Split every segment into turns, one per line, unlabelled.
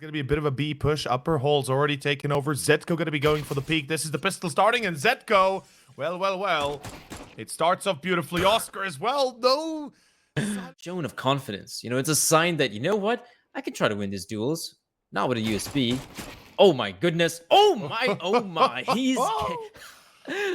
going to be a bit of a B push. Upper hole's already taken over. ZEDKO going to be going for the peak. This is the pistol starting, and ZEDKO, well. It starts off beautifully. Oskar as well, though.
Shown of confidence. You know, it's a sign that, you know what? I can try to win these duels. Not with a USB. Oh my goodness. Oh my. He's...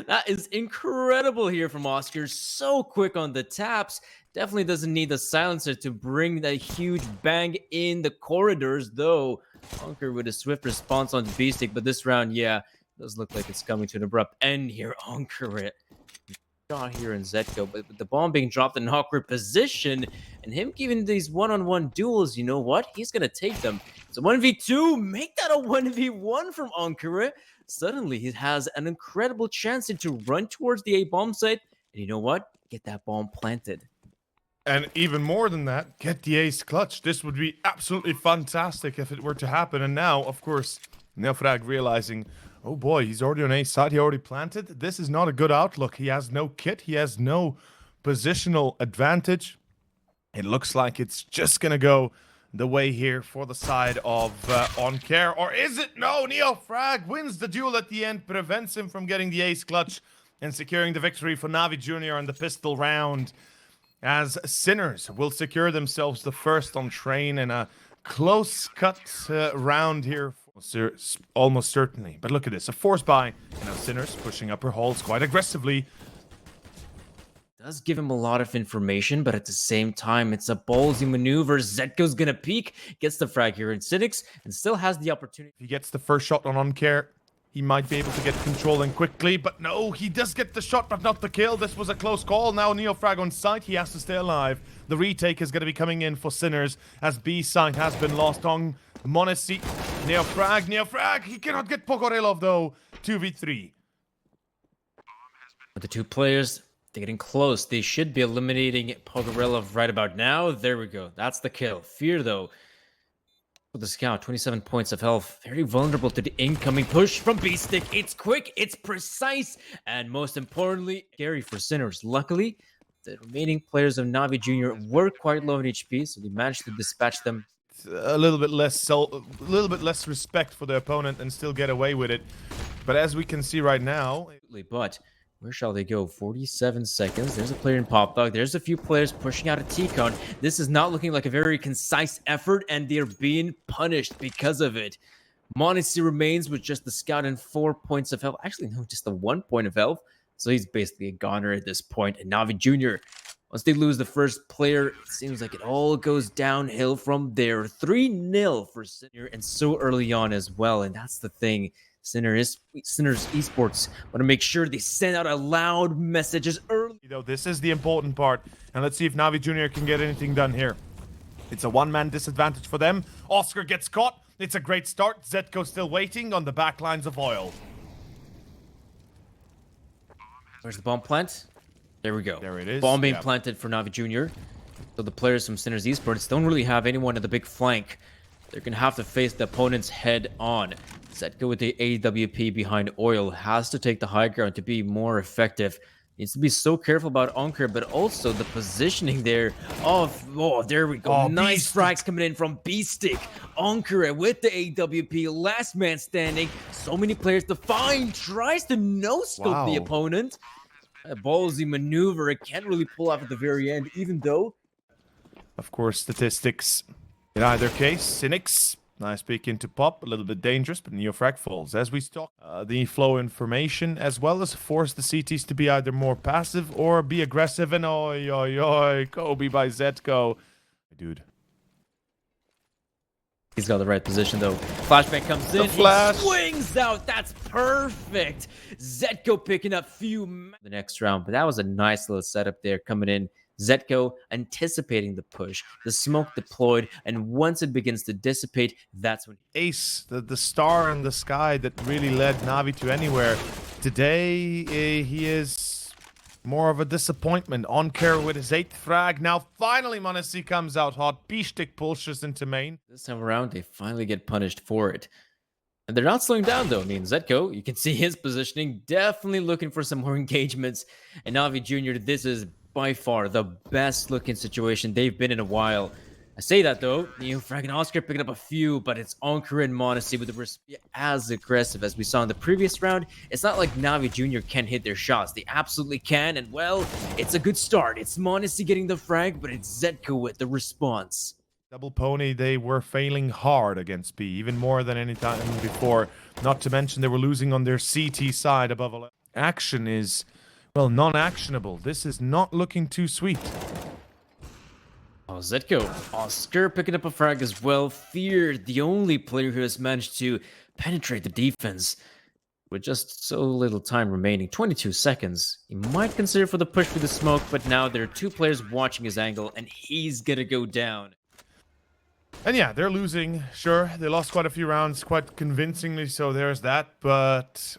That is incredible here from Oskar. So quick on the taps. Definitely doesn't need the silencer to bring that huge bang in the corridors, though. Aunkere with a swift response on beastik, but this round, yeah, does look like it's coming to an abrupt end here. Aunkere shot here in ZEDKO, but with the bomb being dropped in an awkward position, and him giving these one-on-one duels, you know what? He's gonna take them. So 1v2, make that a 1v1 from Aunkere. Suddenly, he has an incredible chance to run towards the A bomb site, and you know what? Get that bomb planted.
And even more than that, get the ace clutch. This would be absolutely fantastic if it were to happen. And now, of course, NEOFRAG realizing, oh boy, he's already on ace side. He already planted. This is not a good outlook. He has no kit. He has no positional advantage. It looks like it's just going to go the way here for the side of Aunkere. Or is it? No, NEOFRAG wins the duel at the end, prevents him from getting the ace clutch and securing the victory for NAVI Junior in the pistol round, as Synyx will secure themselves the first on train in a close-cut round here. Almost certainly. But look at this. A force buy. Now Synyx pushing upper halls quite aggressively.
Does give him a lot of information, but at the same time, it's a ballsy maneuver. ZEDKO's gonna peek, gets the frag here in Synyx, and still has the opportunity.
If he gets the first shot on Aunkere, he might be able to get control in quickly, but no, he does get the shot, but not the kill. This was a close call. Now NEOFRAG on site. He has to stay alive. The retake is going to be coming in for Synyx as B site has been lost on Monacy. NEOFRAG, he cannot get Pokorelov though. 2v3.
With the two players, they're getting close. They should be eliminating Pokorelov right about now. There we go. That's the kill. Fear though. The scout, 27 points of health, very vulnerable to the incoming push from beastik. It's quick, it's precise, and most importantly, scary for Synyx. Luckily, the remaining players of NAVI Junior were quite low in HP, so they managed to dispatch them.
A little bit less respect for the opponent and still get away with it. But as we can see right now,
but where shall they go? 47 seconds. There's a player in Pop Dog. There's a few players pushing out a T-Con. This is not looking like a very concise effort, and they're being punished because of it. Monacy remains with just the scout and 4 points of health. Actually, no, just the 1 point of health. So he's basically a goner at this point. And NAVI Junior, once they lose the first player, it seems like it all goes downhill from there. 3-0 for Synyx, and so early on as well. And that's the thing. Synyx Esports want to make sure they send out a loud messages early.
You know, this is the important part. And let's see if NAVI Junior can get anything done here. It's a one-man disadvantage for them. Oskar gets caught. It's a great start. ZEDKO still waiting on the back lines of oil.
Where's the bomb plant? There we go.
There it is.
Bomb being planted for NAVI Junior. So the players from Synyx Esports don't really have anyone at the big flank. They're going to have to face the opponents head on. ZEDKO with the AWP behind oil has to take the high ground to be more effective. Needs to be so careful about Aunkere, but also the positioning there of... Oh, there we go.
Oh,
nice
beastik.
frags coming in from beastik. Aunkere with the AWP, last man standing. So many players to find. Tries to no-scope the opponent. A ballsy maneuver. It can't really pull off at the very end, even though...
Of course, statistics. In either case, Synyx, nice peek into Pop, a little bit dangerous, but NEOFRAG falls. As we talk, the flow information, as well as force the CTs to be either more passive or be aggressive. And oi, Kobe by ZEDKO. Dude.
He's got the right position, though. Flashbang comes in.
Flash.
Swings out. That's perfect. ZEDKO picking up the next round. But that was a nice little setup there coming in. ZEDKO anticipating the push, the smoke deployed, and once it begins to dissipate, that's when
Ace, the star in the sky that really led NAVI to anywhere. Today, he is more of a disappointment. Aunkere with his 8th frag. Now, finally, Monacy comes out hot. beastik pushes into main.
This time around, they finally get punished for it. And they're not slowing down, though. I mean, ZEDKO, you can see his positioning, definitely looking for some more engagements. And NAVI Junior, this is by far the best looking situation they've been in a while. I say that though, NEOFRAG and Oskar picking up a few, but it's Aunkere and m0NESY with the risk as aggressive as we saw in the previous round. It's not like NAVI Junior can hit their shots. They absolutely can, and well, it's a good start. It's m0NESY getting the frag, but it's ZEDKO with the response.
Double Pony, they were failing hard against B, even more than any time before. Not to mention they were losing on their CT side above all. Action is, well, non-actionable. This is not looking too sweet.
Oh, ZEDKO. Oskar picking up a frag as well. Fear, the only player who has managed to penetrate the defense with just so little time remaining. 22 seconds. He might consider for the push for the smoke, but now there are two players watching his angle, and he's gonna go down.
And yeah, they're losing. Sure, they lost quite a few rounds, quite convincingly, so there's that. But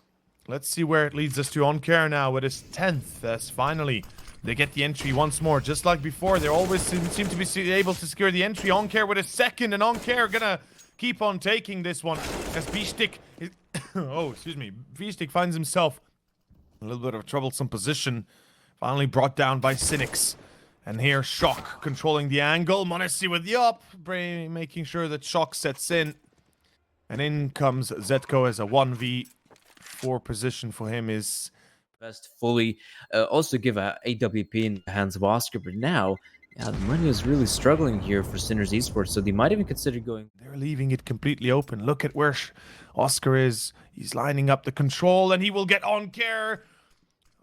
let's see where it leads us to. Aunkere now with his 10th, as finally they get the entry once more. Just like before, they always seem to be able to secure the entry. Aunkere with his second, and Aunkere gonna keep on taking this one. As beastik is oh, excuse me. beastik finds himself in a little bit of a troublesome position. Finally brought down by Synyx. And here, Shock controlling the angle. m0NESY with the up. Brehze making sure that Shock sets in. And in comes ZEDKO as a 1v4 position for him is...
Best fully. Also give a AWP in the hands of Oskar, but now, yeah, the money is really struggling here for Synyx Esports, so they might even consider going...
They're leaving it completely open. Look at where Oskar is. He's lining up the control, and he will get Aunkere.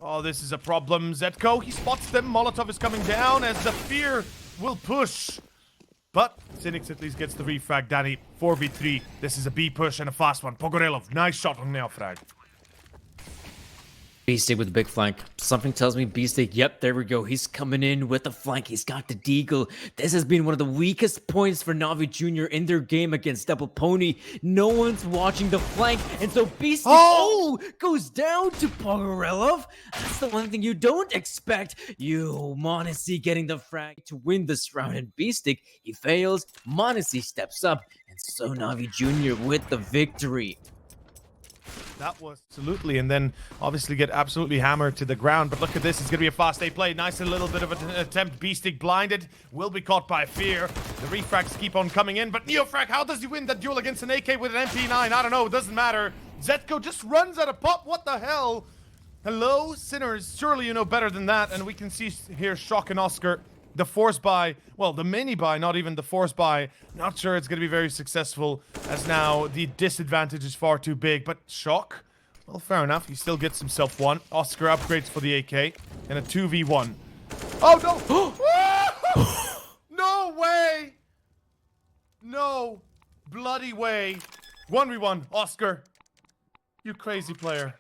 Oh, this is a problem. ZEDKO, he spots them. Molotov is coming down as the fear will push. But Synyx at least gets the refrag. Danny, 4v3. This is a B push and a fast one. Pogorelov, nice shot on NEOFRAG.
beastik with the big flank. Something tells me beastik, yep, there we go. He's coming in with the flank. He's got the deagle. This has been one of the weakest points for NAVI Junior in their game against Double Pony. No one's watching the flank, and so beastik goes down to Pogorelov. That's the one thing you don't expect. You, m0NESY getting the frag to win this round, and beastik, he fails. m0NESY steps up, and so NAVI Junior with the victory.
That was absolutely, and then obviously get absolutely hammered to the ground. But look at this, it's going to be a fast A play. Nice a little bit of an attempt. beastik blinded, will be caught by fear. The refrags keep on coming in, but NEOFRAG, how does he win that duel against an AK with an MP9? I don't know, it doesn't matter. ZEDKO just runs at a pop, what the hell? Hello, Sinners, surely you know better than that. And we can see here Shock and Oskar. The force buy, well, the mini buy, not even the force buy. Not sure it's going to be very successful, as now the disadvantage is far too big. But Shock, well, fair enough. He still gets himself one. Oskar upgrades for the AK and a 2v1. Oh, no! No way! No bloody way. 1v1, Oskar. You crazy player.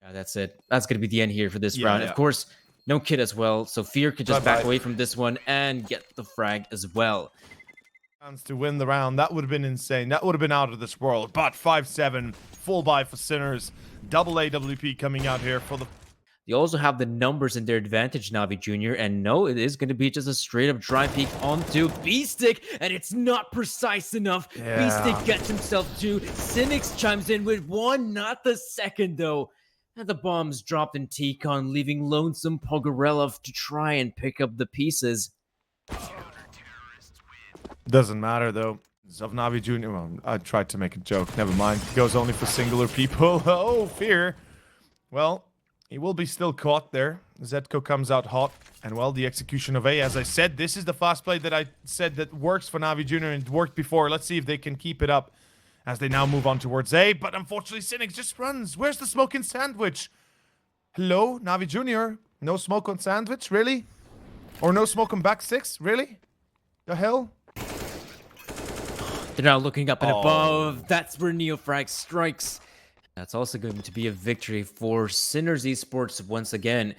Yeah, that's it. That's going to be the end here for this round. Of course, no kid as well, so Fear could just back away from this one and get the frag as well.
Chance to win the round. That would have been insane. That would have been out of this world. But 5-7, full buy for Synyx. Double AWP coming out here for the...
They also have the numbers in their advantage, NAVI Junior, and no, it is going to be just a straight-up dry peek onto beastik, and it's not precise enough.
Yeah.
beastik gets himself two. Synyx chimes in with one, not the second, though. And the bombs dropped in T-Con, leaving lonesome Pogorelov to try and pick up the pieces.
Doesn't matter, though. Of NAVI Junior, well, I tried to make a joke. Never mind. It goes only for singular people. Oh, Fear. Well, he will be still caught there. ZEDKO comes out hot. And, well, the execution of A, as I said, this is the fast play that I said that works for NAVI Junior and it worked before. Let's see if they can keep it up as they now move on towards A. But unfortunately, Synyx just runs. Where's the smoke and sandwich? Hello, NAVI Junior? No smoke on sandwich? Really? Or no smoke on back six? Really? The hell?
They're now looking up and above. That's where NEOFRAG strikes. That's also going to be a victory for Synyx Esports once again.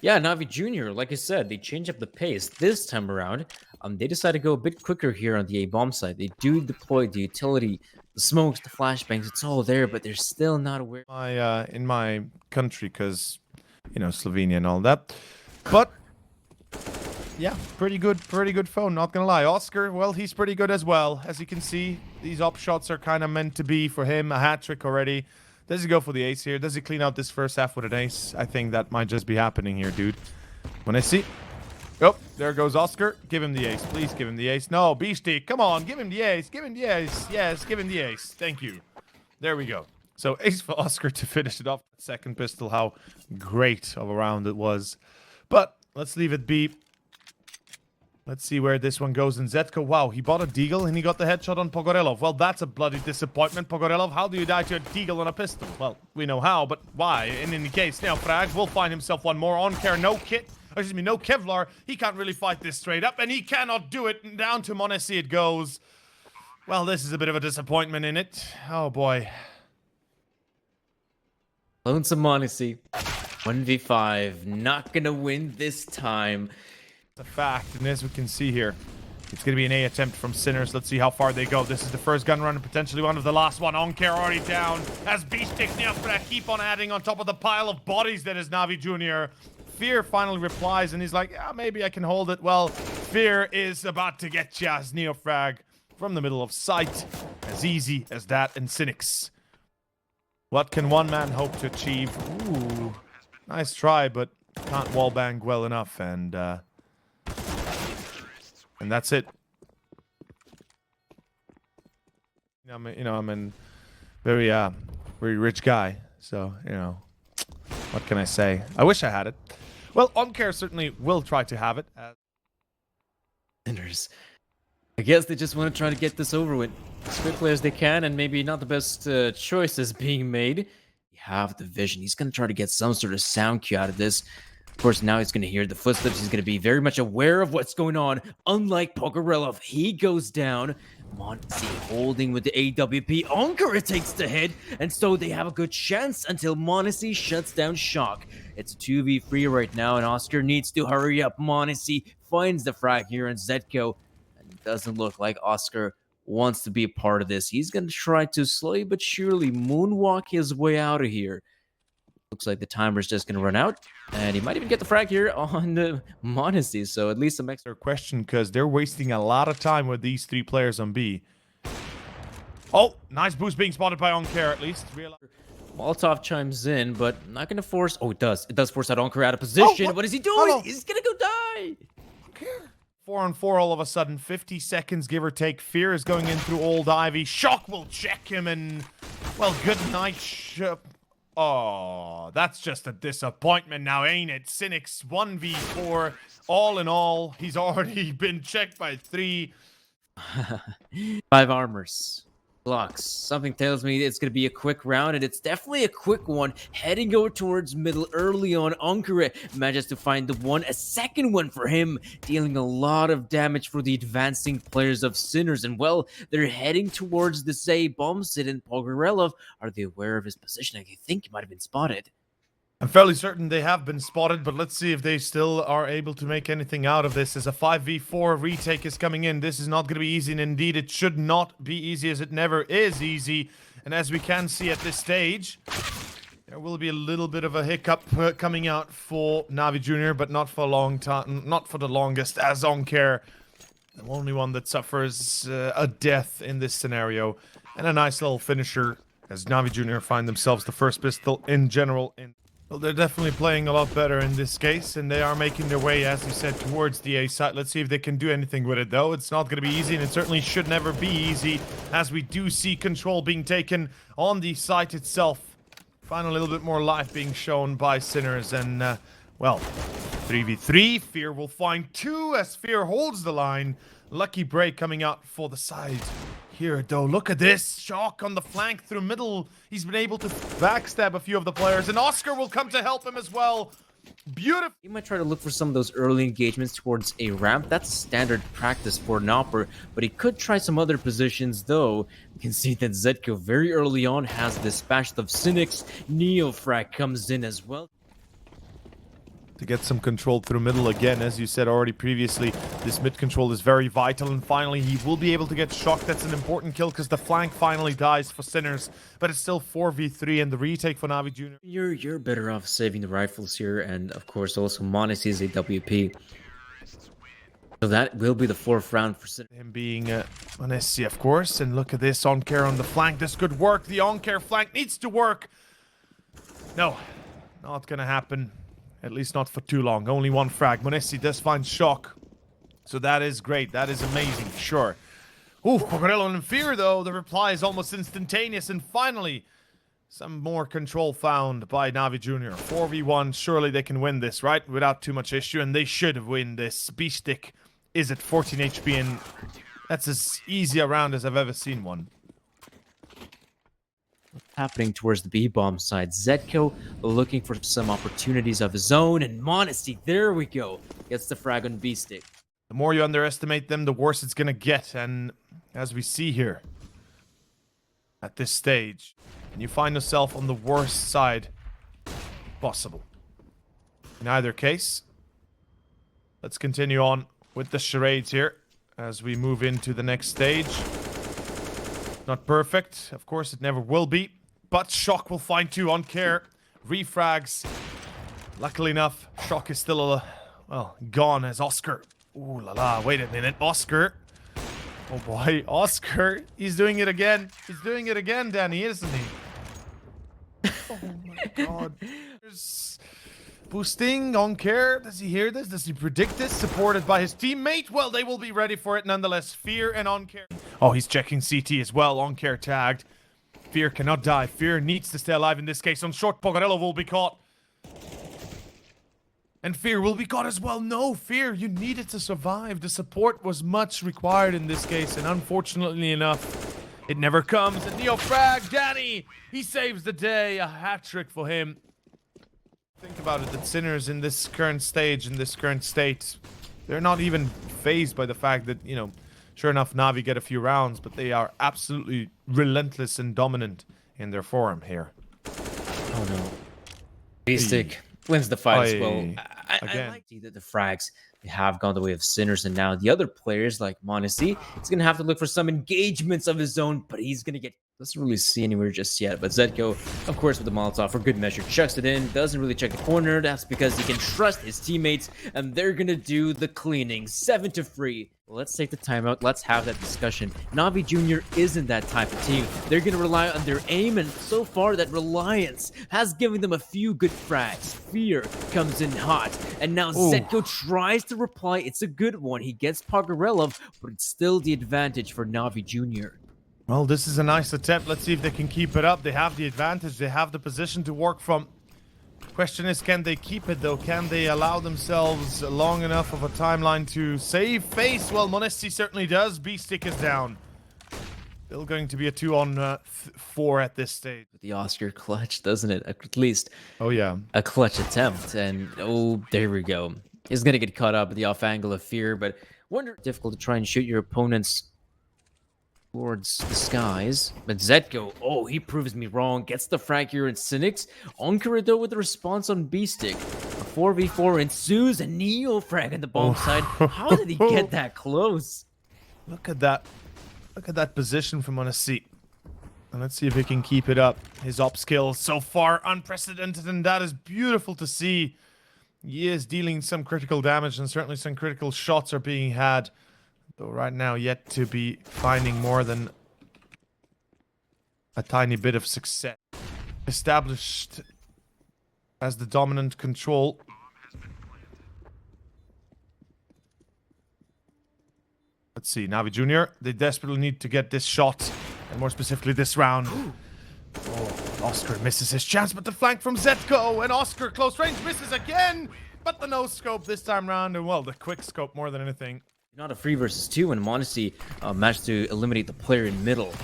Yeah, NAVI Junior, like I said, they change up the pace this time around. They decide to go a bit quicker here on the A-bomb side. They do deploy the utility, the smokes, the flashbangs. It's all there, but they're still not aware.
In my country, because, you know, Slovenia and all that. But, yeah, pretty good phone, not gonna lie. Oskar, well, he's pretty good as well. As you can see, these op shots are kind of meant to be for him. A hat-trick already. Does he go for the ace here? Does he clean out this first half with an ace? I think that might just be happening here, dude. m0NESY. Oh, there goes Oskar. Give him the ace. Please give him the ace. No, beastik. Come on, give him the ace. Give him the ace. Yes, give him the ace. Thank you. There we go. So ace for Oskar to finish it off. Second pistol, how great of a round it was. But let's leave it be. Let's see where this one goes in ZEDKO. Wow, he bought a deagle and he got the headshot on Pogorelov. Well, that's a bloody disappointment. Pogorelov, how do you die to a deagle on a pistol? Well, we know how, but why? In any case, NEOFRAG will find himself one more. Aunkere, no kit. Excuse me, no Kevlar. He can't really fight this straight up, and he cannot do it. Down to m0NESY it goes. Well, this is a bit of a disappointment in it. Oh, boy.
Lonesome m0NESY. 1v5. Not gonna win this time.
It's a fact, and as we can see here, it's going to be an A attempt from Synyx. Let's see how far they go. This is the first gun run and potentially one of the last one. Aunkere already down. As beastik NEOFRAG keep on adding on top of the pile of bodies that is NAVI Junior. Fear finally replies, and he's like, yeah, maybe I can hold it. Well, Fear is about to get you as NEOFRAG from the middle of sight. As easy as that in Synyx. What can one man hope to achieve? Ooh, nice try, but can't wallbang well enough, and that's it. I'm a very rich guy, so, what can I say? I wish I had it. Well, Aunkere certainly will try to have it.
Sinners. I guess they just want to try to get this over with as quickly as they can, and maybe not the best choices being made. You have the vision. He's going to try to get some sort of sound cue out of this. Of course, now he's going to hear the footsteps. He's going to be very much aware of what's going on. Unlike Pogorelov, he goes down. m0NESY holding with the AWP. Aunkere takes the hit, and so they have a good chance until m0NESY shuts down Shock. It's a 2v3 right now, and Oskar needs to hurry up. m0NESY finds the frag here in ZEDKO, and it doesn't look like Oskar wants to be a part of this. He's going to try to slowly but surely moonwalk his way out of here. Looks like the timer's just going to run out, and he might even get the frag here on the m0NESY, so at least some extra
question, because they're wasting a lot of time with these three players on B. Oh, nice boost being spotted by Aunkere, at least.
Molotov chimes in, but not going to force... Oh, it does. It does force that Aunkere out of position.
Oh,
what is he doing?
Hello.
He's going to go die.
Aunkere. 4-on-4 all of a sudden. 50 seconds, give or take. Fear is going in through old Ivy. Shock will check him, and... Well, good night, Oh, that's just a disappointment now, ain't it? Synyx 1v4. All in all, he's already been checked by 3.
5 armors. Blocks. Something tells me it's going to be a quick round, and it's definitely a quick one. Heading over towards middle early on. Aunkere manages to find a second one for him, dealing a lot of damage for the advancing players of Synyx. And well, they're heading towards the say bomb sit, and Pogorelov. Are they aware of his position? I think he might have been spotted.
I'm fairly certain they have been spotted, but let's see if they still are able to make anything out of this. As a 5v4 retake is coming in, this is not going to be easy, and indeed it should not be easy, as it never is easy. And as we can see at this stage, there will be a little bit of a hiccup coming out for NAVI Junior, but not for a long time, not for the longest, as Aunkere, the only one that suffers a death in this scenario. And a nice little finisher, as NAVI Junior find themselves the first pistol in general in... Well, they're definitely playing a lot better in this case, and they are making their way, as you said, towards the A side. Let's see if they can do anything with it, though. It's not going to be easy, and it certainly should never be easy, as we do see control being taken on the site itself. Find a little bit more life being shown by Synyx, and, well, 3v3. Fear will find 2, as Fear holds the line. Lucky break coming out for the side. Here, though, look at this. Shock on the flank through middle. He's been able to backstab a few of the players, and Oskar will come to help him as well. Beautiful.
You might try to look for some of those early engagements towards a ramp. That's standard practice for an Opper, but he could try some other positions, though. You can see that ZEDKO very early on has dispatched of Synyx. NEOFRAG comes in as well.
To get some control through middle again, as you said already previously, this mid control is very vital, and finally he will be able to get Shock. That's an important kill, because the flank finally dies for Synyx, but it's still 4v3, and the retake for NAVI Junior.
You're better off saving the rifles here, and of course also m0NESY is a WP. So that will be the 4th round for Synyx.
Him being m0NESY, of course, and look at this, Aunkere on the flank. This could work. The Aunkere flank needs to work. No, not gonna happen. At least not for too long. Only one frag. m0NESY does find Shock. So that is great. That is amazing. Sure. Ooh, Pogorello and Fear, though. The reply is almost instantaneous. And finally, some more control found by NAVI Junior. 4v1. Surely they can win this, right? Without too much issue. And they should win this. beastik is at 14 HP. And that's as easy a round as I've ever seen one.
Happening towards the B-bomb side. ZEDKO looking for some opportunities of his own, and m0NESY, there we go, gets the frag on beastik.
The more you underestimate them, the worse it's gonna get, and as we see here, at this stage, you find yourself on the worst side possible. In either case, let's continue on with the charades here, as we move into the next stage. Not perfect, of course it never will be, but Shock will find two Aunkere. Refrags. Luckily enough, Shock is still, well, gone as Oskar. Ooh la la, wait a minute, Oskar. Oh boy, Oskar, he's doing it again. He's doing it again, Danny, isn't he? Oh my god. There's boosting Aunkere. Does he hear this? Does he predict this? Supported by his teammate? Well, they will be ready for it nonetheless. Fear and Aunkere. Oh, he's checking CT as well. Aunkere tagged. Fear cannot die. Fear needs to stay alive in this case. On short, Pogorello will be caught. And Fear will be caught as well. No, Fear, you needed to survive. The support was much required in this case. And unfortunately enough, it never comes. And NEOFRAG, Danny, he saves the day. A hat-trick for him. Think about it, that Sinners in this current stage, in this current state, they're not even fazed by the fact that, you know, sure enough, Navi get a few rounds, but they are absolutely relentless and dominant in their form here.
Oh no. beastik wins the fight as well. I like to see that the frags have gone the way of Sinners, and now the other players like m0NESY, he's going to have to look for some engagements of his own, but he's going to get... Doesn't really see anywhere just yet, but ZEDKO, of course, with the Molotov for good measure, chucks it in, doesn't really check the corner. That's because he can trust his teammates, and they're gonna do the cleaning. 7-3. Let's take the timeout. Let's have that discussion. NAVI Junior isn't that type of team. They're gonna rely on their aim, and so far, that reliance has given them a few good frags. Fear comes in hot, and now ZEDKO tries to reply. It's a good one. He gets Pogorello, but it's still the advantage for NAVI Junior.
Well, this is a nice attempt. Let's see if they can keep it up. They have the advantage. They have the position to work from. Question is, can they keep it, though? Can they allow themselves long enough of a timeline to save face? Well, m0NESY certainly does. beastik is down. Still going to be a 2-on-4 at this stage.
The Oscar clutch, doesn't it? At least.
Oh, yeah.
A clutch attempt. And, oh, there we go. He's going to get caught up with the off angle of Fear, but wonder difficult to try and shoot your opponents towards the skies, but ZEDKO, oh, he proves me wrong, gets the frag here in Synyx. Aunkere, though, with the response on beastik. A 4v4 ensues, and NEOFRAG on the bomb side. How did he get that close?
Look at that. Look at that position from m0NESY. And let's see if he can keep it up. His op skill so far unprecedented, and that is beautiful to see. He is dealing some critical damage, and certainly some critical shots are being had. Though right now, yet to be finding more than a tiny bit of success. Established as the dominant control. Let's see, NAVI Junior, they desperately need to get this shot, and more specifically this round. Oh, Oskar misses his chance, but the flank from ZEDKO, and Oskar close range misses again, but the no scope this time round, and well, the quick scope more than anything.
Not a 3 versus 2, and m0NESY managed to eliminate the player in middle.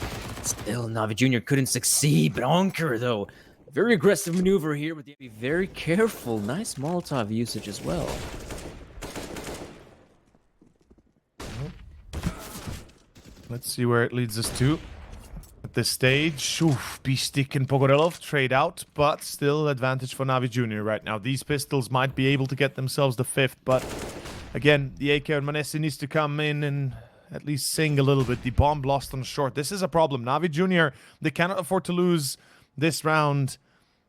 Still, NAVI Junior couldn't succeed, but Aunkere, though, very aggressive maneuver here, but be very careful. Nice Molotov usage as well.
Let's see where it leads us to. At this stage, beastik and Pogorello trade out, but still advantage for NAVI Junior right now. These pistols might be able to get themselves the 5th, but again, the AK and m0NESY needs to come in and at least sing a little bit. The bomb lost on short. This is a problem. NAVI Junior, they cannot afford to lose this round.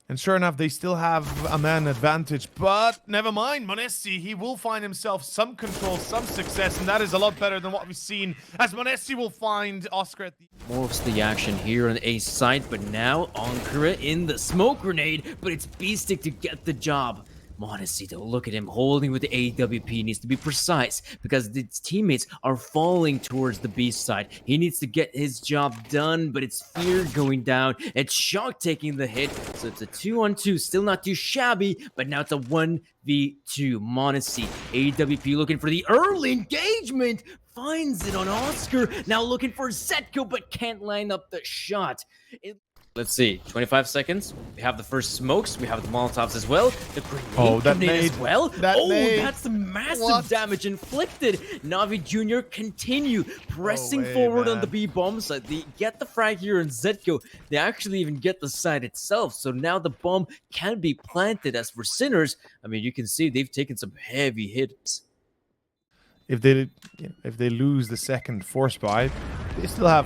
And sure enough, they still have a man advantage. But never mind, m0NESY, he will find himself some control, some success. And that is a lot better than what we've seen, as m0NESY will find Oskar at the...
Most of the action here on the A side, but now Aunkere in the smoke grenade. But it's beastik to get the job. Modesty, though, look at him holding with the AWP. Needs to be precise because his teammates are falling towards the B side. He needs to get his job done, but it's Fear going down. It's Shock taking the hit. So it's a 2-on-2. Still not too shabby, but now it's a 1v2. Modesty, AWP looking for the early engagement. Finds it on Oskar. Now looking for ZEDKO, but can't line up the shot. Let's see, 25 seconds. We have the first smokes. We have the Molotovs as well. The grenade as well. That's massive damage inflicted. NAVI Junior continue pressing forward on the B bomb side. They get the frag here in ZEDKO. They actually even get the side itself. So now the bomb can be planted. As for Sinners, I mean, you can see they've taken some heavy hits.
If they lose the second force buy, they still have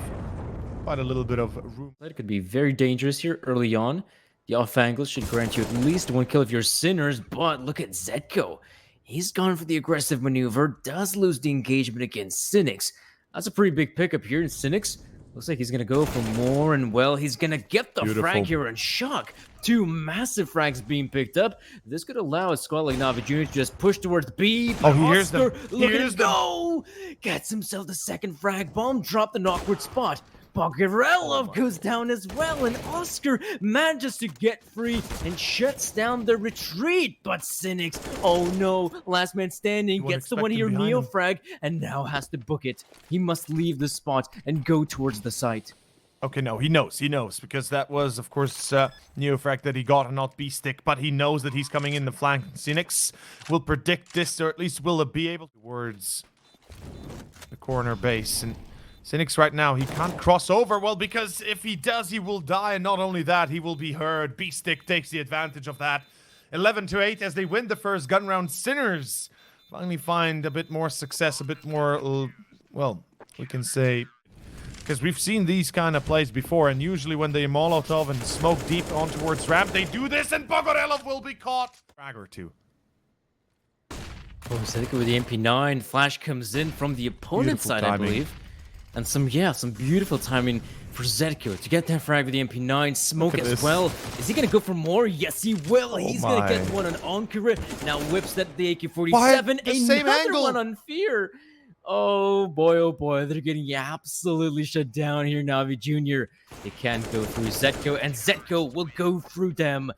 quite a little bit of room.
It could be very dangerous here early on. The off angle should grant you at least 1 kill if you're Sinners, but look at ZEDKO. He's gone for the aggressive maneuver, does lose the engagement against Synyx. That's a pretty big pickup here in Synyx. Looks like he's going to go for more, and well, he's going to get the frag here in Shock. 2 massive frags being picked up. This could allow a squad like NAVI Junior to just push towards B.
Oh, he hears them.
Look at him go! Gets himself the second frag bomb, dropped an awkward spot. Pogorelov goes down as well, and Oskar manages to get free and shuts down the retreat. But Synyx, oh no, last man standing, gets the one here NEOFRAG, and now has to book it. He must leave the spot and go towards the site.
Okay, no, he knows, because that was, of course, NEOFRAG that he got and not beastik, but he knows that he's coming in the flank. Synyx will predict this, or at least will be able towards the corner base, and Synyx right now, he can't cross over, well, because if he does, he will die, and not only that, he will be heard. beastik takes the advantage of that. 11-8 as they win the first gun round. Sinners finally find a bit more success, a bit more, well, we can say, because we've seen these kind of plays before, and usually when they Molotov and smoke deep on towards ramp, they do this, and Pogorelov will be caught. Frag or two.
Oh, ZEDKO with the MP9. Flash comes in from the opponent's side, I believe. And some beautiful timing for ZEDKO to get that frag with the MP9. Smoke as well. Is he going to go for more? Yes, he will. He's going to get one on Aunkere. Now whips that the AK-47. Another one on Fear. Oh boy, they're getting absolutely shut down here, NAVI Junior. They can't go through ZEDKO, and ZEDKO will go through them.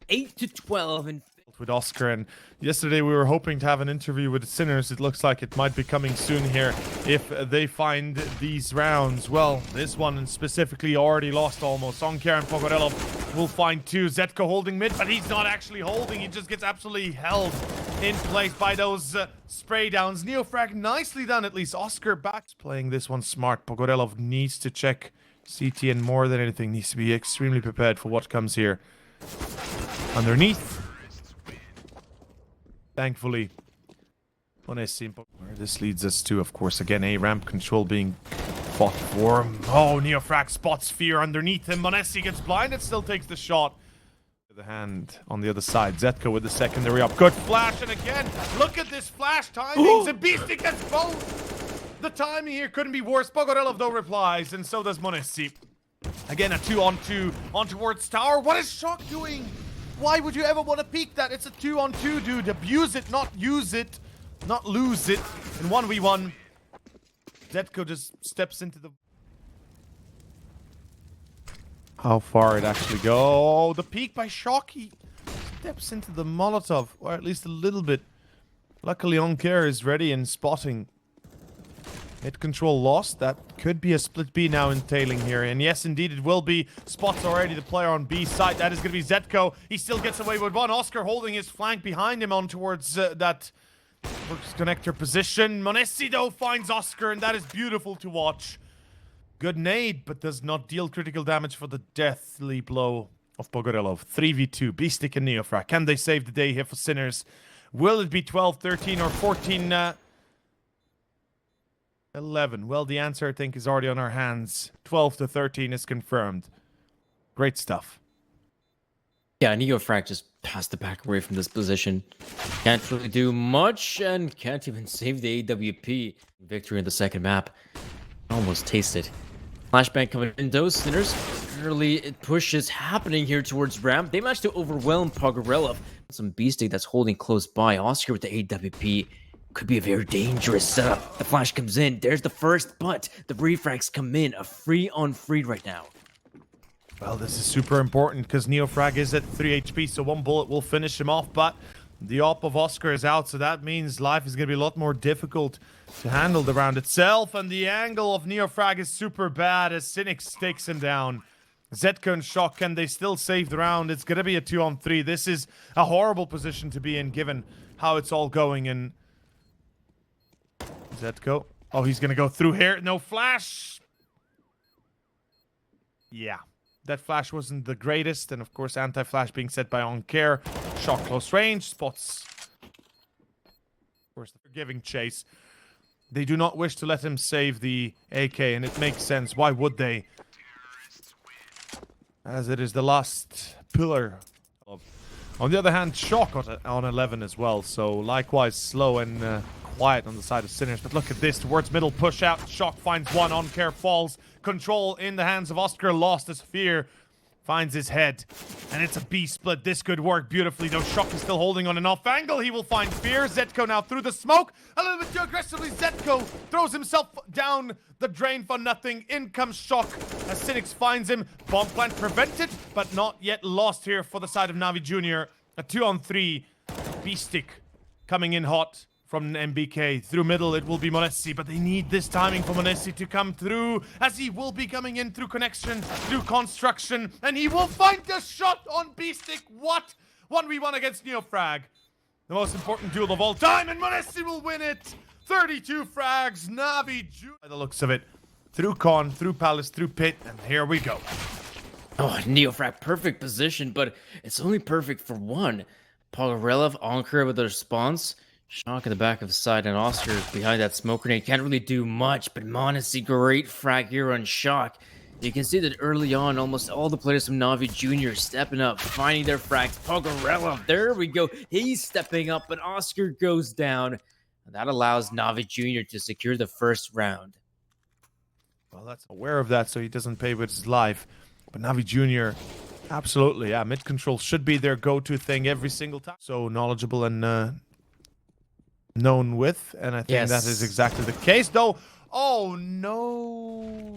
8-12 and
with Oskar, and yesterday we were hoping to have an interview with the Sinners. It looks like it might be coming soon here if they find these rounds. Well, this one specifically already lost almost. Aunkere and Pogorelov will find 2. ZEDKO holding mid, but he's not actually holding. He just gets absolutely held in place by those spray downs. NEOFRAG nicely done, at least. Oskar back playing this one smart. Pogorelov needs to check CT, and more than anything needs to be extremely prepared for what comes here. Underneath. Thankfully, where this leads us to, of course, again, a ramp control being fought for. Oh, NEOFRAG spots Fear underneath him. Monesi gets blinded, still takes the shot. The hand on the other side. ZEDKO with the secondary up. Good flash, and again, look at this flash timing. beastik gets both. The timing here couldn't be worse. Pogorelov, though, replies, and so does Monesi. Again, a 2-on-2 on towards tower. What is Shock doing? Why would you ever want to peek that? It's a 2-on-2, dude. Abuse it, not use it, not lose it. In 1v1, ZEDKO just steps into the... How far it actually go? Oh, the peek by Shock. He steps into the Molotov, or at least a little bit. Luckily, Aunkere is ready and spotting. Mid control lost. That could be a split B now entailing here. And yes, indeed, it will be. Spots already the player on B side. That is going to be ZEDKO. He still gets away with one. Oskar holding his flank behind him on towards that connector position. Monesi, though, finds Oskar, and that is beautiful to watch. Good nade, but does not deal critical damage for the deathly blow of Pogorelov. 3v2, beastik and NEOFRAG. Can they save the day here for Sinners? Will it be 12-13 or 14... 11. Well, the answer, I think, is already on our hands. 12-13 is confirmed. Great stuff.
Yeah, NEOFRAG just passed the back away from this position. Can't really do much, and can't even save the AWP. Victory in the second map. Almost tasted. Flashbang coming in, those Sinners early push is happening here towards ramp. They managed to overwhelm Pogorelov. Some beastik that's holding close by. Oskar with the AWP could be a very dangerous setup. The flash comes in. There's the first, but the refrags come in. A free on free right now.
Well, this is super important because NEOFRAG is at 3 HP, so one bullet will finish him off, but the op of Oskar is out, so that means life is going to be a lot more difficult to handle the round itself, and the angle of NEOFRAG is super bad as Synyx takes him down. ZEDKO and Shock, can they still save the round? It's going to be a 2-on-3. This is a horrible position to be in given how it's all going, and ZEDKO. Oh, he's going to go through here. No flash. Yeah. That flash wasn't the greatest, and of course anti-flash being set by Aunkere. Shock close range, spots. Of course, they're giving chase. They do not wish to let him save the AK, and it makes sense. Why would they? As it is the last pillar. On the other hand, Shock on 11 as well, so likewise slow and quiet on the side of Synyx. But look at this, towards middle push out. Shock finds one, Aunkere falls. Control in the hands of Oskar, lost his fear. Finds his head. And it's a B split. This could work beautifully, though. Shock is still holding on an off angle. He will find fear. ZEDKO now through the smoke. A little bit too aggressively. ZEDKO throws himself down the drain for nothing. In comes Shock as Synyx finds him. Bomb plant prevented, but not yet lost here for the side of NAVI Junior. A 2-on-3. beastik coming in hot from MBK. Through middle, it will be Monesi, but they need this timing for Monesi to come through, as he will be coming in through connection, through construction, and he will find the shot on beastik. What? 1v1 against NEOFRAG. The most important duel of all time, and Monesi will win it. 32 frags, NAVI Junior. By the looks of it, through Con, through Palace, through Pit, and here we go.
Oh, NEOFRAG, perfect position, but it's only perfect for one. Pogorelov, Aunkere with the response. Shock in the back of the side, and Oskar behind that smoke grenade. Can't really do much, but Monesi, great frag here on Shock. You can see that early on, almost all the players from NAVI Junior stepping up, finding their frags. Pogorelov, there we go. He's stepping up, but Oskar goes down. And that allows NAVI Junior to secure the first round.
Well, that's aware of that, so he doesn't pay with his life. But NAVI Junior, absolutely, yeah, mid control should be their go-to thing every single time. So knowledgeable and known with, and I think that is exactly the case, though. Oh, no.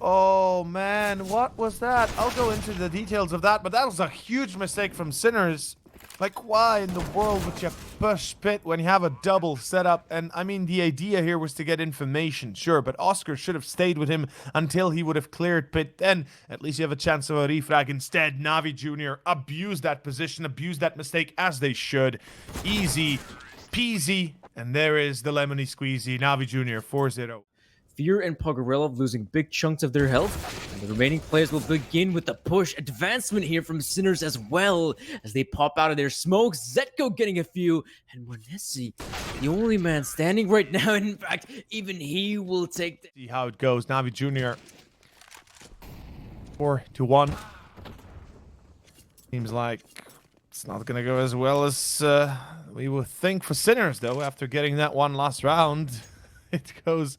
Oh, man, what was that? I'll go into the details of that, but that was a huge mistake from Synyx. Like, why in the world would you push Pit when you have a double setup? And, I mean, the idea here was to get information, sure, but Oskar should have stayed with him until he would have cleared Pit. Then, at least you have a chance of a refrag. Instead, NAVI Junior abused that position, abused that mistake, as they should. Easy peasy, and there is the lemony squeezy. NAVI Junior 4-0.
Fear and Pogorelov losing big chunks of their health, and the remaining players will begin with the push. Advancement here from Synyx as well, as they pop out of their smokes. ZEDKO getting a few, and Monesi, the only man standing right now. In fact, even he will take
See how it goes. NAVI Junior 4-1. Seems like it's not gonna go as well as we would think for Synyx, though. After getting that one last round, it goes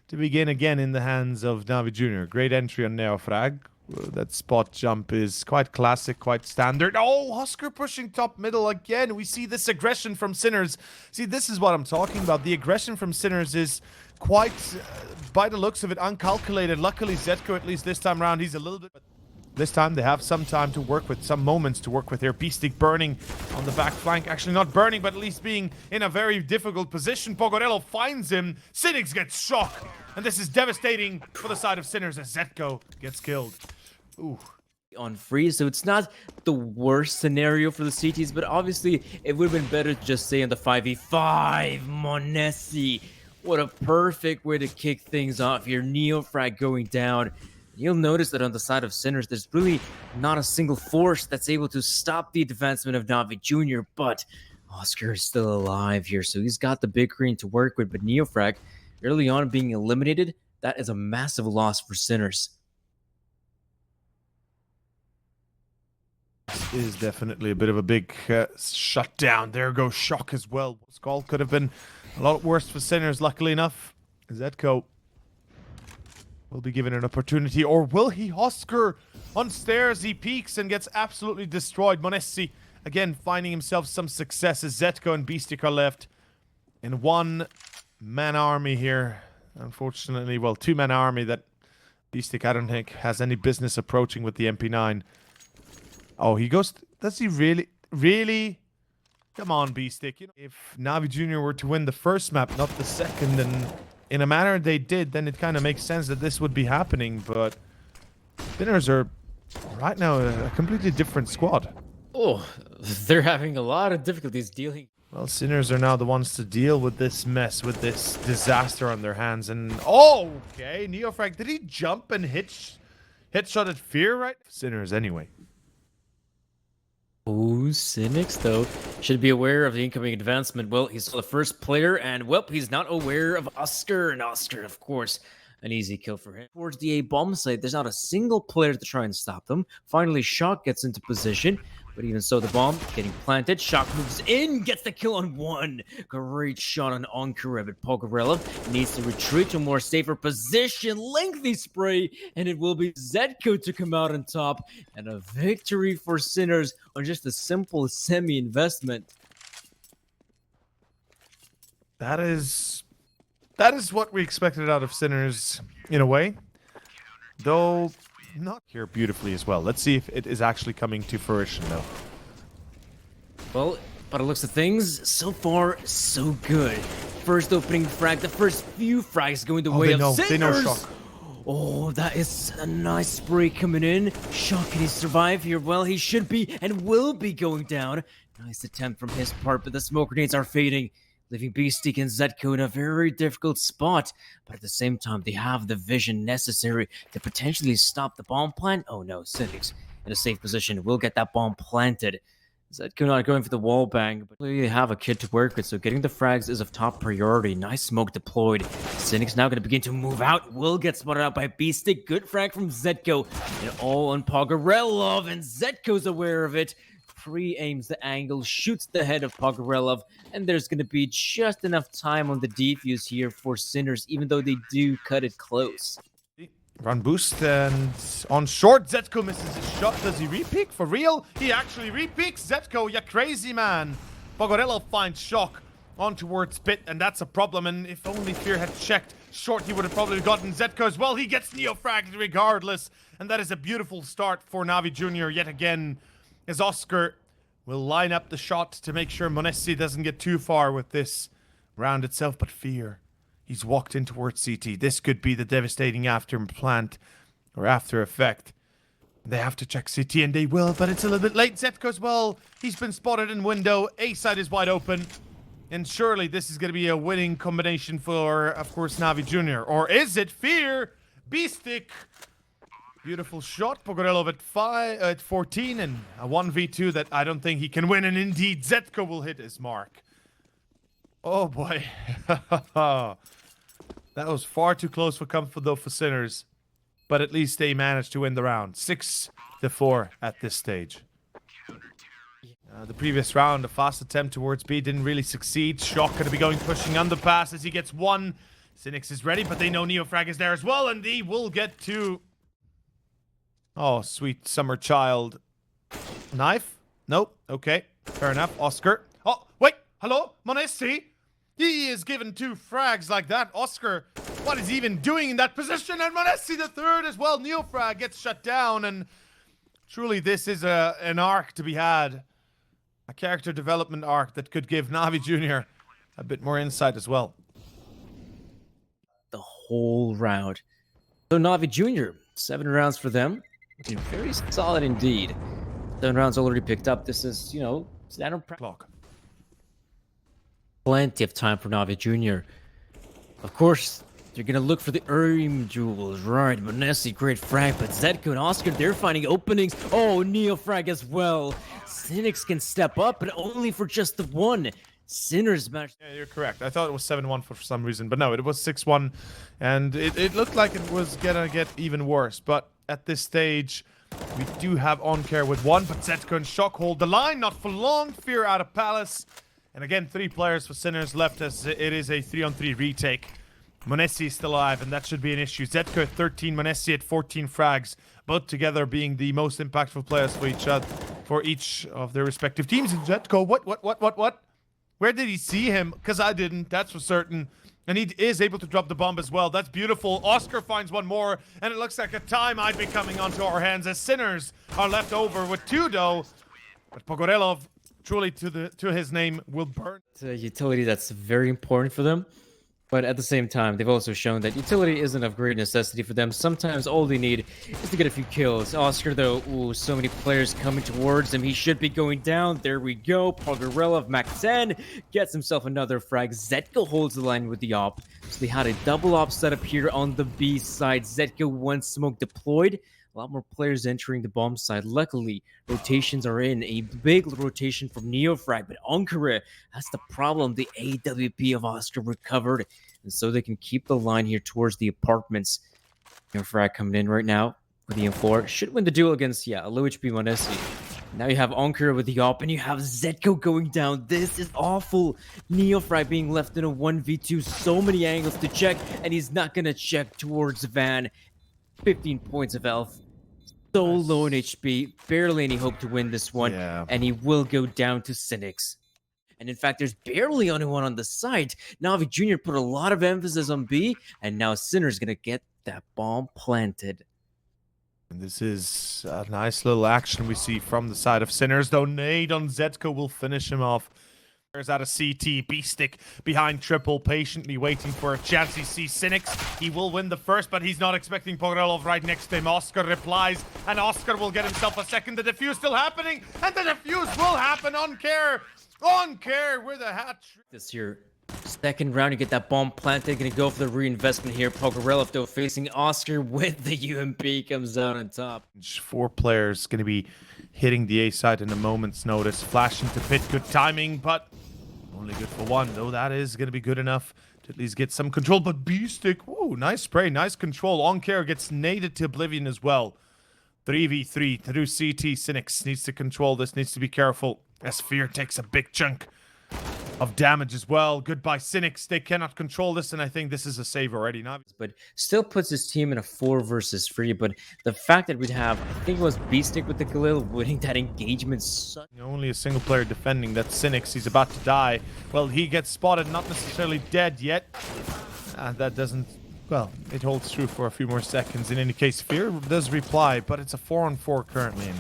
to begin again in the hands of NAVI Junior. Great entry on NEOFRAG. That spot jump is quite classic, quite standard. Oh, Oskar pushing top middle again. We see this aggression from Synyx. See, this is what I'm talking about. The aggression from Synyx is quite, by the looks of it, uncalculated. Luckily, ZEDKO, at least this time around, he's a little bit... This time they have some time to work with, some moments to work with here. beastik burning on the back flank. Actually not burning, but at least being in a very difficult position. Pogorelov finds him. Synyx gets shocked. And this is devastating for the side of Synyx as ZEDKO gets killed. Ooh.
on free, so it's not the worst scenario for the CTs, but obviously it would have been better to just stay on the 5v5. Monesi, what a perfect way to kick things off here. NEOFRAG going down. You'll notice that on the side of Synyx, there's really not a single force that's able to stop the advancement of NAVI Junior, but Oskar is still alive here, so he's got the big green to work with, but NEOFRAG, early on being eliminated, that is a massive loss for Synyx.
Is definitely a bit of a big shutdown. There goes Shock as well. Skull could have been a lot worse for Synyx, luckily enough. ZEDKO will be given an opportunity, or will he? Oskar on stairs, he peeks and gets absolutely destroyed. m0NESY again finding himself some successes. ZEDKO and beastik are left in one-man army here. Unfortunately, well, two-man army that beastik, I don't think, has any business approaching with the MP9. Oh, he goes... Does he really? Really? Come on, beastik. You know, if NAVI Junior were to win the first map, not the second, and in a manner they did, then it kind of makes sense that this would be happening, but Synyx are right now a completely different squad.
Oh, they're having a lot of difficulties dealing.
Well, Synyx are now the ones to deal with this mess, with this disaster on their hands, and... Oh, okay, NEOFRAG, did he jump and headshot at Fear, right? Synyx, anyway.
Oh, Synyx, though, should be aware of the incoming advancement. Well, he's the first player, and, well, he's not aware of Oskar. And Oskar, of course, an easy kill for him. Towards the A-bomb site, there's not a single player to try and stop them. Finally, Shock gets into position. But even so, the bomb getting planted. Shock moves in, gets the kill on one. Great shot on Aunkere, but Pogorelov needs to retreat to a more safer position. Lengthy spray, and it will be ZEDKO to come out on top. And a victory for Synyx on just a simple semi-investment.
That is what we expected out of Synyx, in a way. Though... not here beautifully as well. Let's see if it is actually coming to fruition, though.
Well, by the looks of things, so far, so good. First opening frag, the first few frags going the way of Synyx.
They know Shock.
Oh, that is a nice spray coming in. Shock, can he survive here? Well, he should be and will be going down. Nice attempt from his part, but the smoke grenades are fading, leaving beastik and ZEDKO in a very difficult spot. But at the same time, they have the vision necessary to potentially stop the bomb plant. Oh no, Synyx in a safe position will get that bomb planted. ZEDKO not going for the wall bang, but they have a kid to work with, so getting the frags is of top priority. Nice smoke deployed. Synyx now going to begin to move out. Will get spotted out by beastik. Good frag from ZEDKO. And all on Pogorelov, and ZEDKO's aware of it. Pre-aims the angle, shoots the head of Pogorelov, and there's going to be just enough time on the defuse here for Synyx, even though they do cut it close.
Run boost, and on short, ZEDKO misses his shot. Does he re-peek? For real? He actually re-peeks. ZEDKO, you crazy man. Pogorelov finds Shock on towards Pit, and that's a problem, and if only Fear had checked short, he would have probably gotten ZEDKO as well. He gets NEOFRAG regardless, and that is a beautiful start for NAVI Junior yet again, as Oskar will line up the shot to make sure m0NESY doesn't get too far with this round itself. But Fear, he's walked in towards CT. This could be the devastating after effect. They have to check CT, and they will, but it's a little bit late. ZEDKO as well. He's been spotted in window. A side is wide open. And surely this is going to be a winning combination for, of course, NAVI Junior. Or is it? Fear, beastik. Beautiful shot. Pogorelov at 14, and a 1v2 that I don't think he can win. And indeed, ZEDKO will hit his mark. Oh boy. That was far too close for comfort though for Synyx. But at least they managed to win the round. 6-4 at this stage. The previous round, a fast attempt towards B didn't really succeed. Shock going to be pushing underpass as he gets one. Synyx is ready, but they know NEOFRAG is there as well, and he will get two. Oh, sweet summer child. Knife? Nope. Okay. Fair enough. Oskar. Oh, wait. Hello? m0NESY? He is given two frags like that. Oskar, what is he even doing in that position? And m0NESY the third as well. NEOFRAG gets shut down. And truly, this is an arc to be had. A character development arc that could give NAVI Junior a bit more insight as well.
The whole round. So NAVI Junior, 7 rounds for them. Very solid indeed. 7 rounds already picked up. This is, you know, standard
Clock.
Plenty of time for NAVI Junior. Of course, you're going to look for the jewels, right? m0NESY, great frag, but ZEDKO and Oskar, they're finding openings. Oh, NEOFRAG as well. Synyx can step up, but only for just the one. Synyx match.
Yeah, you're correct. I thought it was 7-1 for some reason, but no, it was 6-1, and it looked like it was gonna get even worse. But at this stage, we do have Aunkere with 1, but ZEDKO and Shock hold the line, not for long. Fear out of Palace, and again, 3 players for Synyx left as it is a 3-on-3 retake. m0NESY is still alive, and that should be an issue. ZEDKO at 13, m0NESY at 14 frags, both together being the most impactful players for each of their respective teams. And ZEDKO, what? Where did he see him? Because I didn't, that's for certain. And he is able to drop the bomb as well. That's beautiful. Oskar finds one more, and it looks like a tie might be coming onto our hands as Synyx are left over with 2 though. But Pogorelov, truly to his name, will burn.
It's a utility that's very important for them. But at the same time, they've also shown that utility isn't of great necessity for them. Sometimes all they need is to get a few kills. Oskar, though, ooh, so many players coming towards him. He should be going down. There we go. Pogorelov, Max 10, gets himself another frag. ZEDKO holds the line with the op. So they had a double op setup here on the B side. ZEDKO, one smoke deployed. A lot more players entering the bomb side. Luckily, rotations are in. A big rotation from NEOFRAG, but Aunkere, that's the problem. The AWP of Oskar recovered, and so they can keep the line here towards the apartments. NEOFRAG coming in right now with the M4. Should win the duel against, a low HP m0NESY. Now you have Aunkere with the op, and you have ZEDKO going down. This is awful. NEOFRAG being left in a 1v2. So many angles to check, and he's not going to check towards Van. 15 points of health. So low in HP. Barely any hope to win this one. And he will go down to Synyx. And in fact, there's barely anyone on the site. NAVI Junior put a lot of emphasis on B. And now Synyx going to get that bomb planted.
And this is a nice little action we see from the side of Synyx. Though nade on ZEDKO will finish him off. There's out of CT, beastik behind triple, patiently waiting for a chance. He sees Synyx. He will win the first, but he's not expecting Pogorelov right next to him. Oskar replies, and Oskar will get himself a second. The defuse still happening, and the defuse will happen. Aunkere with a hat trick.
This here, second round, you get that bomb planted. Gonna go for the reinvestment here. Pogorelov, though, facing Oskar with the UMP, comes out on top.
4 players gonna be hitting the A side in a moment's notice. Flash into pit, good timing, but only good for 1, though that is going to be good enough to at least get some control. But beastik, whoa, nice spray, nice control. Aunkere gets naded to oblivion as well. 3v3 through CT. Synyx needs to control this, needs to be careful. As Fear takes a big chunk of damage as well. Goodbye, Synyx. They cannot control this, and I think this is a save already.
But still puts his team in a 4 versus 3. But the fact that we'd have, I think it was beastik with the Galil winning that engagement.
Only a single player defending. That's Synyx. He's about to die. Well, he gets spotted, not necessarily dead yet. That doesn't... Well, it holds true for a few more seconds. In any case, Fear does reply, but it's a 4-on-4 currently. And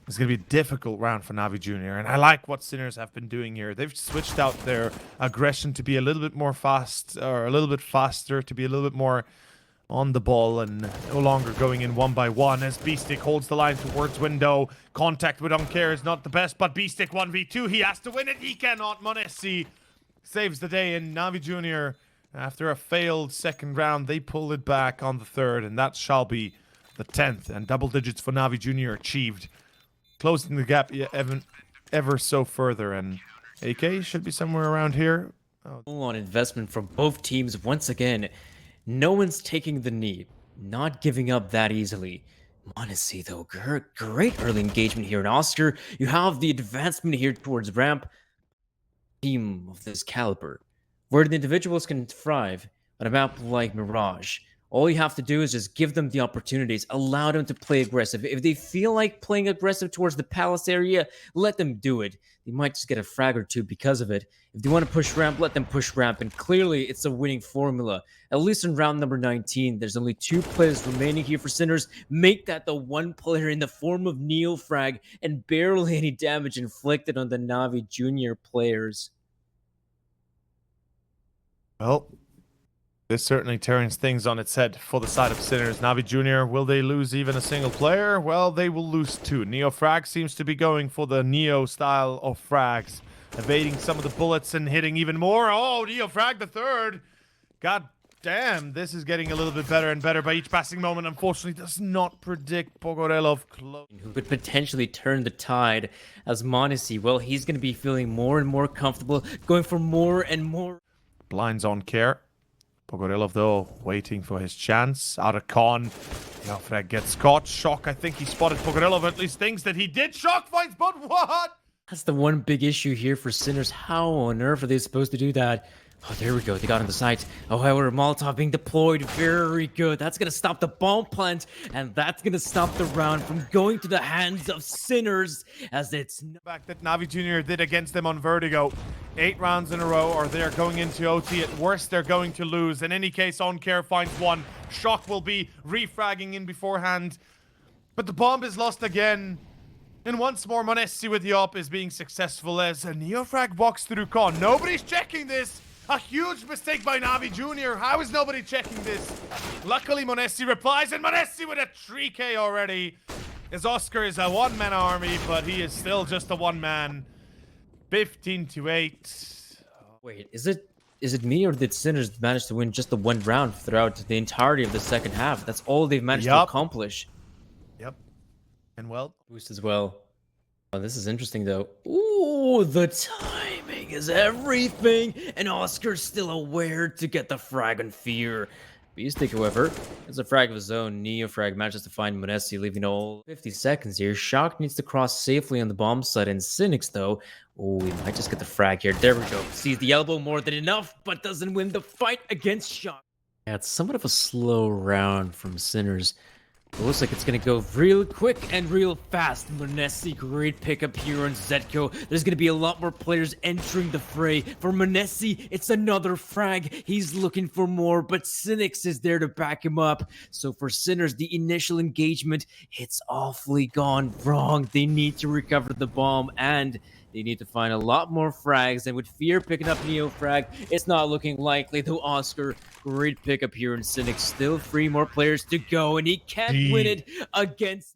it's going to be a difficult round for NAVI Junior, and I like what Synyx have been doing here. They've switched out their aggression to be a little bit more fast, or a little bit faster, to be a little bit more on the ball, and no longer going in 1 by 1 as beastik holds the line towards window. Contact with Aunkere is not the best, but beastik 1v2, he has to win it, he cannot. m0NESY saves the day, and NAVI Junior, after a failed second round, they pull it back on the third, and that shall be the 10th, and double digits for NAVI Junior achieved. Closing the gap ever so further, and AK should be somewhere around here.
Full-on investment from both teams once again. No one's taking the knee, not giving up that easily. m0NESY, though, great early engagement here in Oskar. You have the advancement here towards ramp. Team of this caliber, where the individuals can thrive on a map like Mirage. All you have to do is just give them the opportunities, allow them to play aggressive. If they feel like playing aggressive towards the palace area, let them do it. They might just get a frag or 2 because of it. If they want to push ramp, let them push ramp. And clearly, it's a winning formula. At least in round number 19, there's only 2 players remaining here for Synyx. Make that the 1 player in the form of NEOFRAG, and barely any damage inflicted on the NAVI Junior players.
Well, this certainly turns things on its head for the side of Synyx. NAVI Junior, will they lose even a single player? Well, they will lose 2. NEOFRAG seems to be going for the Neo style of frags, evading some of the bullets and hitting even more. Oh, NEOFRAG the 3rd. God damn, this is getting a little bit better and better by each passing moment. Unfortunately, does not predict Pogorelov close.
Who could potentially turn the tide as m0NESY. Well, he's going to be feeling more and more comfortable, going for more and more.
Blinds Aunkere. Pogorelov, though, waiting for his chance. Out of con. NEOFRAG gets caught. Shock, I think he spotted Pogorelov, at least thinks that he did. Shock finds, but what?
That's the one big issue here for Synyx. How on earth are they supposed to do that? Oh, there we go. They got on the site. Oh, however, Molotov being deployed. Very good. That's going to stop the bomb plant, and that's going to stop the round from going to the hands of Sinners, as it's...
Back that NAVI Junior did against them on Vertigo. 8 rounds in a row, or they're going into OT. At worst, they're going to lose. In any case, Aunkere finds one. Shock will be refragging in beforehand. But the bomb is lost again. And once more, Monessi with the op is being successful as a NEOFRAG walks through con. Nobody's checking this. A huge mistake by NAVI Junior. How is nobody checking this? Luckily, Monessi replies, and Monessi with a 3K already. As Oskar is a one-man army, but he is still just a one-man. 15-8.
Wait, is it me, or did Sinners manage to win just the one round throughout the entirety of the second half? That's all they've managed to accomplish.
Yep. And well,
Boost as well. Oh, this is interesting though. Ooh, the timing is everything, and Oscar's still aware to get the frag on Fear. beastik, however, has a frag of his own. NEOFRAG manages to find Monessi, leaving all 50 seconds here. Shock needs to cross safely on the bomb site, and Synyx though, oh, he might just get the frag here. There we go. Sees the elbow more than enough, but doesn't win the fight against Shock. Yeah, it's somewhat of a slow round from Sinners. It looks like it's going to go real quick and real fast. Monessi, great pickup here on ZEDKO. There's going to be a lot more players entering the fray. For Monessi, it's another frag. He's looking for more, but Synyx is there to back him up. So for Sinners, the initial engagement, it's awfully gone wrong. They need to recover the bomb, and they need to find a lot more frags. And with Fear picking up NEOFRAG, it's not looking likely, though. Oskar, great pickup here in Synyx. Still 3 more players to go, and he can't win it against...